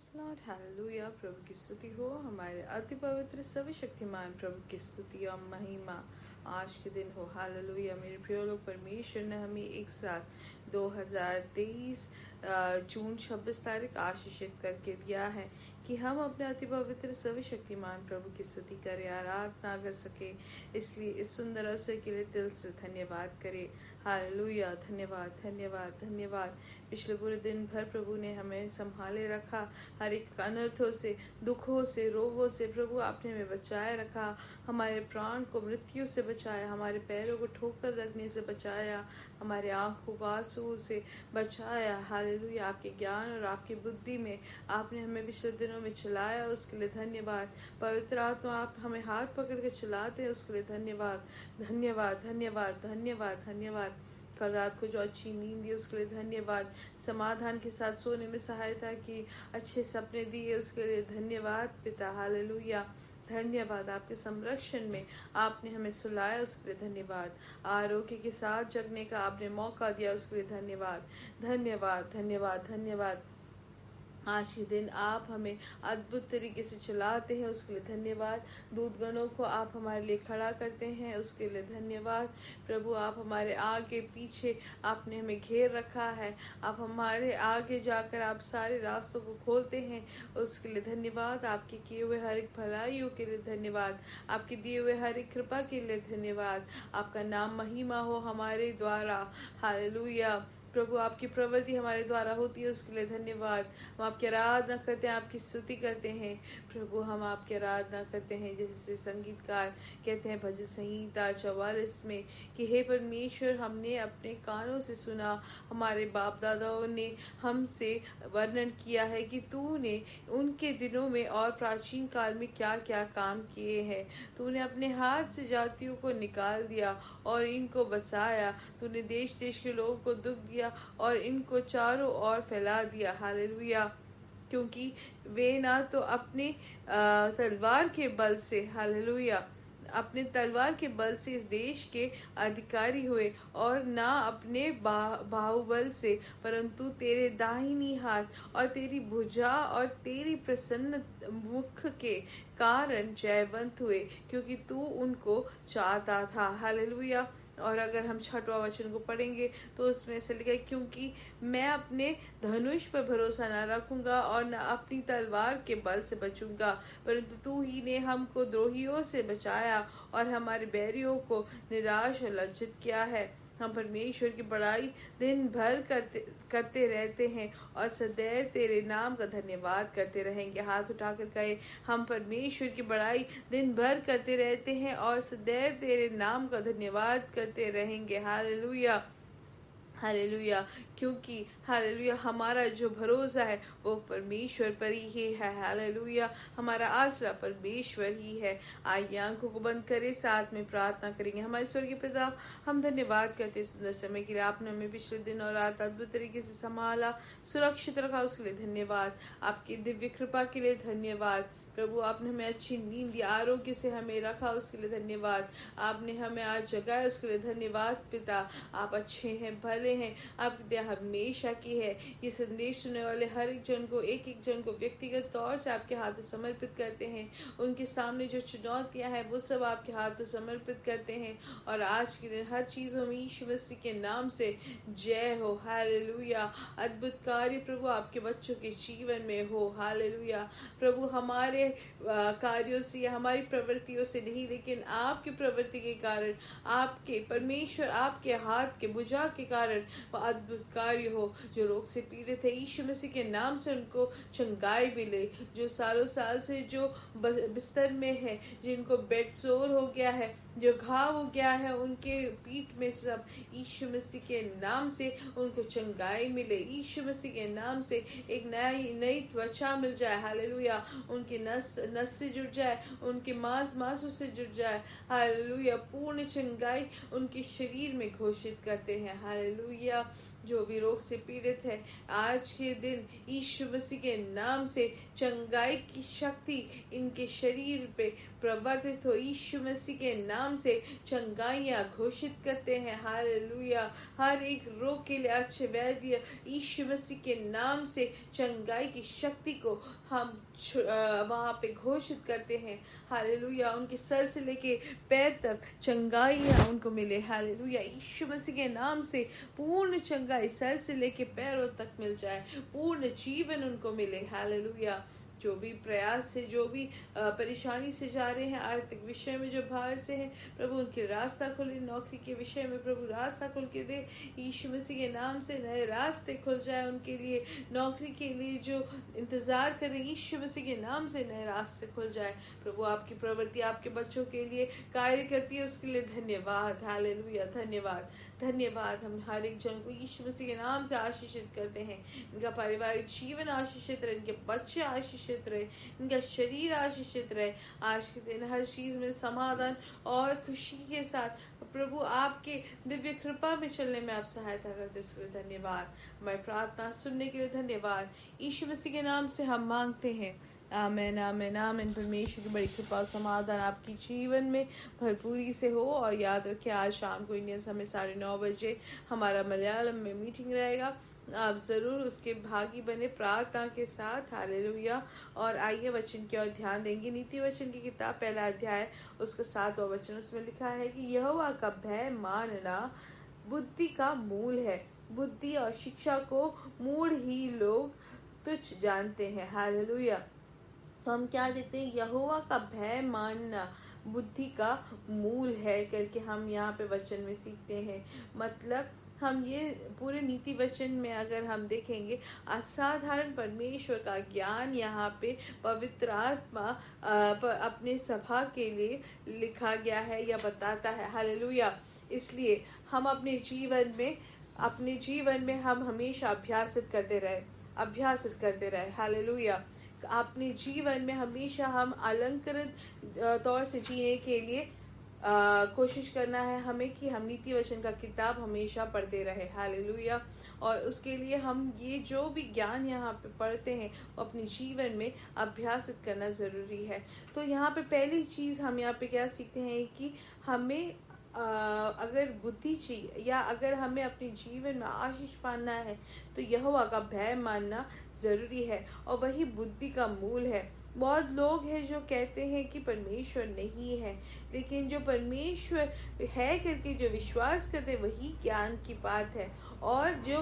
Praise Lord, hallelujah. प्रभु की स्तुति हो। हमारे अति पवित्र सर्वशक्तिमान प्रभु की स्तुति और महिमा आज के दिन हो। हालेलुया। मेरे प्रिय लोग, परमेश्वर ने हमें एक साथ 2023 जून 26 तारीख आशीषित करके दिया है कि हम अपने अति पवित्र सर्वशक्तिमान प्रभु की स्तुति करें, आराधना कर सके। इसलिए इस सुंदर अवसर के लिए दिल से धन्यवाद करें। हालेलुया। धन्यवाद धन्यवाद धन्यवाद। पिछले पूरे दिन भर प्रभु ने हमें संभाले रखा, हर एक अनर्थों से, दुखों से, रोगों से प्रभु आपने हमें बचाए रखा। हमारे प्राण को मृत्यु से बचाया, हमारे पैरों को ठोकर लगने से बचाया, हमारे आंखों को आंसू से बचाया। हालेलुया। आपके ज्ञान और आपकी बुद्धि में आपने हमें पिछले दिनों में चलाया, उसके लिए धन्यवाद। पवित्र आत्मा आप हमें हाथ पकड़ के चलाते हैं, उसके लिए धन्यवाद धन्यवाद धन्यवाद धन्यवाद धन्यवाद। कल रात को जो अच्छी नींद दी उसके लिए धन्यवाद। समाधान के साथ सोने में सहायता की, अच्छे सपने दिए उसके लिए धन्यवाद पिता। हालेलुया। धन्यवाद। आपके संरक्षण में आपने हमें सुलाया, उसके लिए धन्यवाद। आरोग्य के साथ जगने का आपने मौका दिया, उसके लिए धन्यवाद धन्यवाद धन्यवाद धन्यवाद। आज के दिन आप हमें अद्भुत तरीके से चलाते हैं, उसके लिए धन्यवाद। दूतगणों को आप हमारे लिए खड़ा करते हैं, उसके लिए धन्यवाद। प्रभु आप हमारे आगे पीछे आपने हमें घेर रखा है, आप हमारे आगे जाकर आप सारे रास्तों को खोलते हैं, उसके लिए धन्यवाद। आपके किए हुए हर एक भलाइयों के लिए धन्यवाद, आपके दिए हुए हर एक कृपा के लिए धन्यवाद। आपका नाम महिमा हो हमारे द्वारा। हालेलुया। प्रभु आपकी प्रवृत्ति हमारे द्वारा होती है, उसके लिए धन्यवाद। हम आपकी आराधना करते हैं, आपकी स्तुति करते हैं। प्रभु हम आपकी आराधना करते हैं, जैसे संगीतकार कहते हैं भजन संहिता 44 में कि हे परमेश्वर, हमने अपने कानों से सुना, हमारे बाप दादाओं ने हमसे वर्णन किया है कि तूने उनके दिनों में और प्राचीन काल में क्या क्या काम किए हैं। तूने अपने हाथ से जातियों को निकाल दिया और इनको बसाया। तूने देश देश के लोगों को दुख दिया और इनको चारों ओर फैला दिया। हालेलुया। क्योंकि वे ना तो अपने तलवार के बल से, हालेलुया, अपने तलवार के बल से इस देश के अधिकारी हुए और ना अपने बाहुबल से, परंतु तेरे दाहिनी हाथ और तेरी भुजा और तेरी प्रसन्न मुख के कारण जयवंत हुए, क्योंकि तू उनको चाहता था। हालेलुया। और अगर हम 6वां वचन को पढ़ेंगे तो उसमें से लिखा है, क्योंकि मैं अपने धनुष पर भरोसा न रखूंगा और न अपनी तलवार के बल से बचूंगा, परंतु तू ही ने हमको द्रोहियों से बचाया और हमारे बैरियों को निराश और लज्जित किया है। हम परमेश्वर की बड़ाई दिन भर करते रहते हैं और सदैव तेरे नाम का धन्यवाद करते रहेंगे। हाथ उठाकर कहे, हम परमेश्वर की बड़ाई दिन भर करते रहते हैं और सदैव तेरे नाम का धन्यवाद करते रहेंगे। Hallelujah hallelujah. क्योंकि हालेलुया हमारा जो भरोसा है वो परमेश्वर पर ही है। हालेलुया। हमारा आसरा परमेश्वर ही है। आइए आंखों को बंद करें, साथ में प्रार्थना करेंगे। हमारे स्वर्गीय पिता, हम धन्यवाद करते हैं सुंदर समय के लिए। आपने हमें पिछले दिन और रात अद्भुत तरीके से संभाला, सुरक्षित रखा, उसके लिए धन्यवाद। आपकी दिव्य कृपा के लिए धन्यवाद। प्रभु आपने हमें अच्छी नींद दी, आरोग्य से हमें रखा, उसके लिए धन्यवाद। आपने हमें आज जगाया, उसके लिए धन्यवाद पिता। आप अच्छे हैं, भले हैं, आपकी दया हमेशा की है। ये संदेश सुनने वाले हर एक जन को, एक एक जन को व्यक्तिगत तौर से आपके हाथों समर्पित करते हैं। उनके सामने जो चुनौतियां हैं वो सब आपके हाथों समर्पित करते हैं। और आज के दिन हर चीज में यीशु मसीह के नाम से जय हो। हालेलुया। अद्भुत कार्य प्रभु आपके बच्चों के जीवन में हो। हालेलुया। प्रभु हमारे कार्यों से या हमारी प्रवृत्तियों से नहीं, लेकिन आपकी प्रवृत्ति के कारण, आपके परमेश्वर आपके हाथ के भुजा के कारण वह अद्भुत कार्य हो। जो रोग से पीड़ित है, यीशु मसीह के नाम से उनको चंगाई मिले। जो सालों साल से जो बिस्तर में है, जिनको बेड सोर हो गया है, जो घाव हो गया है उनके पीठ में, सब यीशु मसीह के नाम से उनको चंगाई मिले। यीशु मसीह के नाम से एक नई त्वचा मिल जाए। हालेलुया। उनके नस से जुड़ जाए, उनके मांसों से जुड़ जाए। हालेलुया। पूर्ण चंगाई उनके शरीर में घोषित करते हैं। हालेलुया। जो भी रोग से पीड़ित है, आज के दिन यीशु मसीह के नाम से चंगाई की शक्ति इनके शरीर पे प्रवर्तित हो। यीशु मसीह के नाम से चंगाइयां घोषित करते हैं। हालेलुया। हर एक रोग के लिए अच्छे वैद्य यीशु मसीह के नाम से चंगाई की शक्ति को हम वहां पे घोषित करते हैं। हालेलुया। उनके सर से लेके पैर तक चंगाइयां उनको मिले। हालेलुया। यीशु मसीह के नाम से पूर्ण चंगाई सर से लेके पैरों तक मिल जाए, पूर्ण जीवन उनको मिले। हालेलुया। जो भी प्रयास से, जो भी परेशानी से जा रहे हैं, आर्थिक विषय में जो बाहर से हैं, प्रभु उनके रास्ता खोले। नौकरी के विषय में प्रभु रास्ता खोल के दे। यीशु मसीह के नाम से नए रास्ते खुल जाए उनके लिए। नौकरी के लिए जो इंतजार कर रहे, यीशु मसीह के नाम से नए रास्ते खुल जाए। प्रभु आपकी प्रवृत्ति आपके बच्चों के लिए कार्य करती है, उसके लिए धन्यवाद। हालेलुया। धन्यवाद, धन्यवाद। हम हर एक जन को यीशु मसीह के नाम से आशीषित करते हैं। इनका पारिवारिक जीवन आशीषित रहे, इनके बच्चे आशीषित रहे, इनका शरीर आशीषित रहे। आज के दिन हर चीज में समाधान और खुशी के साथ प्रभु आपके दिव्य कृपा में चलने में आप सहायता करते, इसके लिए धन्यवाद। हमारी प्रार्थना सुनने के लिए धन्यवाद। यीशु मसीह के नाम से हम मांगते हैं, आमेन, आमेन, आमेन। परमेश्वर की बड़ी कृपा और समाधान आपकी जीवन में भरपूरी से हो। और याद रखें, आज शाम को इंडियन समय 9:30 बजे हमारा मलयालम में मीटिंग रहेगा। आप जरूर उसके भागी बने प्रार्थना के साथ। हालेलुया। और आइए वचन की ओर ध्यान देंगे। नीति वचन की किताब 1 अध्याय उसका 7वां वचन, उसमें लिखा है कि यहोवा का भय मानना बुद्धि का मूल है। बुद्धि और शिक्षा को मूढ़ ही लोग तुच्छ जानते हैं। हालेलुया। तो हम क्या देखते हैं, यहोवा का भय मानना बुद्धि का मूल है करके हम यहाँ पे वचन में सीखते हैं। मतलब हम ये पूरे नीति वचन में अगर हम देखेंगे, असाधारण परमेश्वर का ज्ञान यहाँ पे पवित्र आत्मा अपने सभा के लिए लिखा गया है या बताता है। हालेलुया। इसलिए हम अपने जीवन में हम हमेशा अभ्यासित करते रहे। हालेलुया। अपने जीवन में हमेशा हम अलंकृत तौर से जीने के लिए कोशिश करना है हमें कि हम नीति वचन का किताब हमेशा पढ़ते रहे। हालेलुया। और उसके लिए हम ये जो भी ज्ञान यहाँ पे पढ़ते हैं वो अपने जीवन में अभ्यासित करना जरूरी है। तो यहाँ पे पहली चीज हम यहाँ पे क्या सीखते हैं कि हमें अगर बुद्धि चाहिए या अगर हमें अपने जीवन में आशीष पाना है तो यहोवा का भय मानना जरूरी है, और वही बुद्धि का मूल है। बहुत लोग हैं जो कहते हैं कि परमेश्वर नहीं है, लेकिन जो परमेश्वर है करके जो विश्वास करते वही ज्ञान की बात है। और जो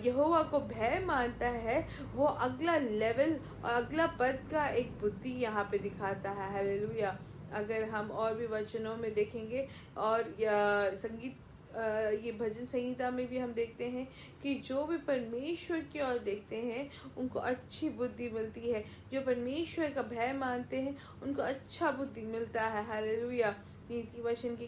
यहोवा को भय मानता है वो अगला लेवल और अगला पद का एक बुद्धि यहाँ पे दिखाता है। हालेलुया। अगर हम और भी वचनों में देखेंगे और ये भजन संहिता में भी हम देखते हैं कि जो भी परमेश्वर की ओर देखते हैं उनको अच्छी बुद्धि मिलती है। जो परमेश्वर का भय मानते हैं उनको अच्छा बुद्धि मिलता है। हालेलुया। नीति वचन की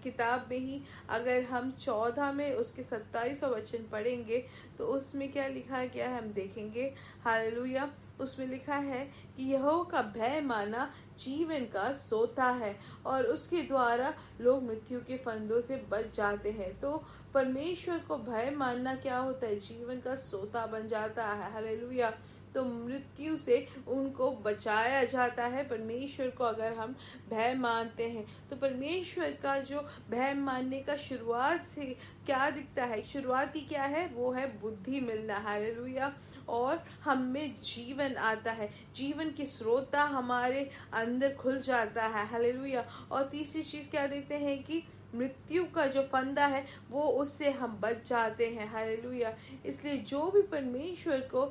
किताब में ही अगर हम 14 में उसके 27वां वचन पढ़ेंगे तो उसमें क्या लिखा गया है हम देखेंगे। हालेलुया। उसमें लिखा है कि यहोवा का भय माना जीवन का सोता है और उसके द्वारा लोग मृत्यु के फंदों से बच जाते हैं। तो परमेश्वर को भय मानना क्या होता है, जीवन का सोता बन जाता है। हालेलुया। तो मृत्यु से उनको बचाया जाता है परमेश्वर को अगर हम भय मानते हैं। तो परमेश्वर का जो भय मानने का शुरुआत से क्या दिखता है, शुरुआती क्या है, वो है बुद्धि मिलना। हालेलुया। और हम में जीवन आता है, जीवन की स्रोता हमारे अंदर खुल जाता है। हालेलुया। और तीसरी चीज क्या देखते हैं कि मृत्यु का जो फंदा है वो उससे हम बच जाते हैं। हालेलुया। इसलिए जो भी परमेश्वर को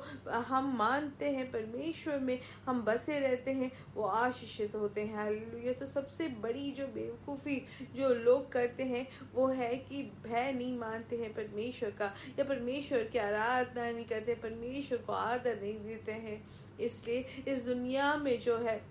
हम मानते हैं, परमेश्वर में हम बसे रहते हैं, वो आशीषित होते हैं। हालेलुया। तो सबसे बड़ी जो बेवकूफ़ी जो लोग करते हैं वो है कि भय नहीं मानते हैं परमेश्वर का, या परमेश्वर की आराधना नहीं करते, परमेश्वर को आदर नहीं देते हैं। इसलिए इस दुनिया में जो है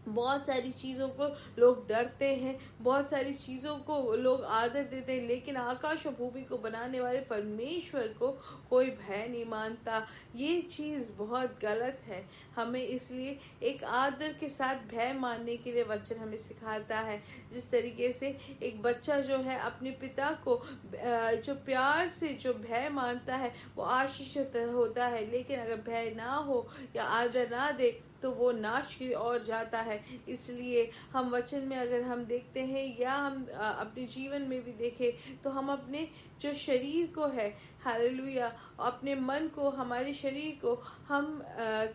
बहुत सारी चीज़ों को लोग डरते हैं, बहुत सारी चीज़ों को लोग आदर देते हैं, लेकिन आकाश और भूमि को बनाने वाले परमेश्वर को कोई भय नहीं मानता। ये चीज़ बहुत गलत है। हमें इसलिए एक आदर के साथ भय मानने के लिए वचन हमें सिखाता है। जिस तरीके से एक बच्चा जो है अपने पिता को जो प्यार से जो भय मानता है वो आशीषित होता है, लेकिन अगर भय ना हो या आदर ना दे तो वो नाश की ओर जाता है। इसलिए हम वचन में अगर हम देखते हैं या हम अपने जीवन में भी देखें तो हम अपने जो शरीर को है, हालेलुया, अपने मन को, हमारे शरीर को हम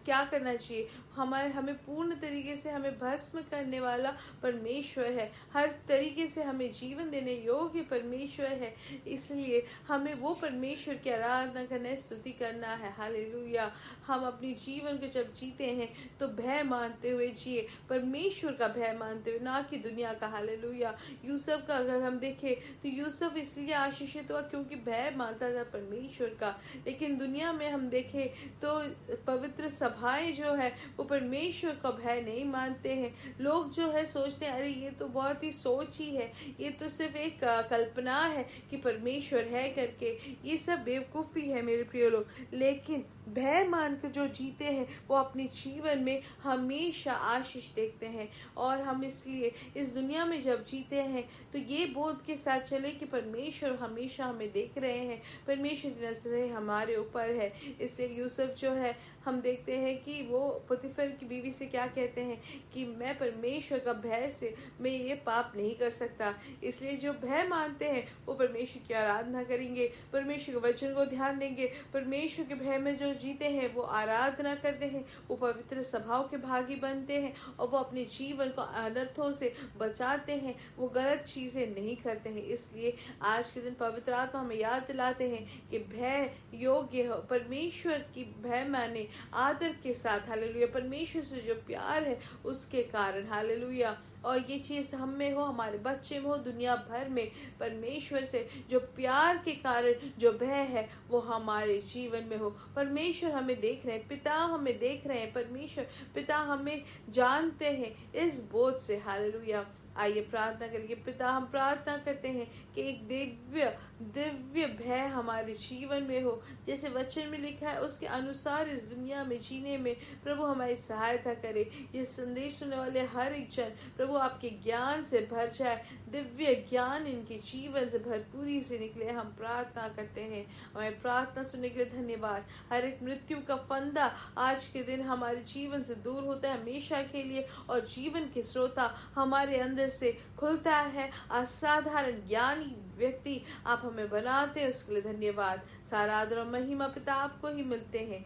क्या करना चाहिए, हमें पूर्ण तरीके से हमें भस्म करने वाला परमेश्वर है। हर तरीके से हमें जीवन देने योग्य परमेश्वर है। इसलिए हमें वो परमेश्वर की आराधना करना, स्तुति करना है। हालेलुया। हम अपने जीवन को जब जीते हैं तो भय मानते हुए जिए, परमेश्वर का भय मानते हुए, ना कि दुनिया का। हालेलुया। यूसुफ का अगर हम देखें तो यूसुफ इसलिए आशीषित हुआ क्योंकि भय मानता था परमेश्वर का। लेकिन दुनिया में हम देखें तो पवित्र सभाएं जो है वो परमेश्वर का भय नहीं मानते हैं। लोग जो है सोचते हैं अरे ये तो बहुत ही सोच ही है, ये तो सिर्फ एक कल्पना है कि परमेश्वर है करके। ये सब बेवकूफ़ी है मेरे प्रिय लोग। लेकिन भय मान कर जो जीते हैं वो अपने जीवन में हमेशा आशीष देखते हैं। और हम इसलिए इस दुनिया में जब जीते हैं तो ये बोध के साथ चले कि परमेश्वर हमेशा हमें देख रहे हैं, परमेश्वर की नजरें हमारे ऊपर है। इसलिए यूसुफ जो है हम देखते हैं कि वो पुतीफर की बीवी से क्या कहते हैं कि मैं परमेश्वर का भय से मैं ये पाप नहीं कर सकता। इसलिए जो भय मानते हैं वो परमेश्वर की आराधना करेंगे, परमेश्वर के वचन को ध्यान देंगे, परमेश्वर के भय में जो जीते हैं वो आराधना करते हैं, वो पवित्र सभाओं के भागी बनते हैं और वो अपने जीवन को अनर्थों से बचाते हैं, वो गलत चीजें नहीं करते हैं। इसलिए आज के दिन पवित्र आत्मा हमें याद दिलाते हैं कि भय योग्य हो, परमेश्वर की भय माने आदर के साथ। हालेलुया। परमेश्वर से जो प्यार है उसके कारण। हालेलुया। और ये चीज़ हम में हो, हमारे बच्चे में हो, दुनिया भर में परमेश्वर से जो प्यार के कारण जो भय है वो हमारे जीवन में हो। परमेश्वर हमें देख रहे हैं, पिता हमें देख रहे हैं, परमेश्वर पिता हमें जानते हैं इस बोझ से। हालेलुया। आइए प्रार्थना करिए। पिता, हम प्रार्थना करते हैं कि एक दिव्य दिव्य भय हमारे जीवन में हो, जैसे वचन में लिखा है उसके अनुसार इस दुनिया में जीने में प्रभु हमारी सहायता करे। ये संदेश सुनने वाले हर एक जन प्रभु आपके ज्ञान से भर जाए, दिव्य ज्ञान इनके जीवन से भरपूरी से निकले। हम प्रार्थना करते हैं। हमें प्रार्थना सुनने के लिए धन्यवाद। हर एक मृत्यु का फंदा आज के दिन हमारे जीवन से दूर होता है हमेशा के लिए, और जीवन के स्रोता हमारे अंदर से खुलता है। असाधारण ज्ञानी व्यक्ति आप हमें बनाते हैं, उसके लिए धन्यवाद। सारा आदर और महिमा पिता आपको ही मिलते हैं,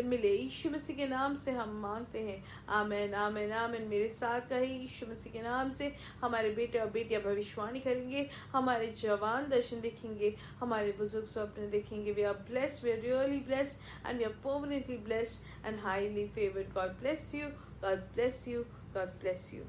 मिले यीशु मसीह के नाम से हम मांगते हैं। आमीन आमीन आमीन। मेरे साथ कहे यीशु मसीह के नाम से। हमारे बेटे और बेटियां भविष्यवाणी करेंगे, हमारे जवान दर्शन देखेंगे, हमारे बुजुर्ग स्वप्न देखेंगे। We are blessed, we are really blessed and we are permanently blessed and highly favoured. God bless you, God bless you, God bless you.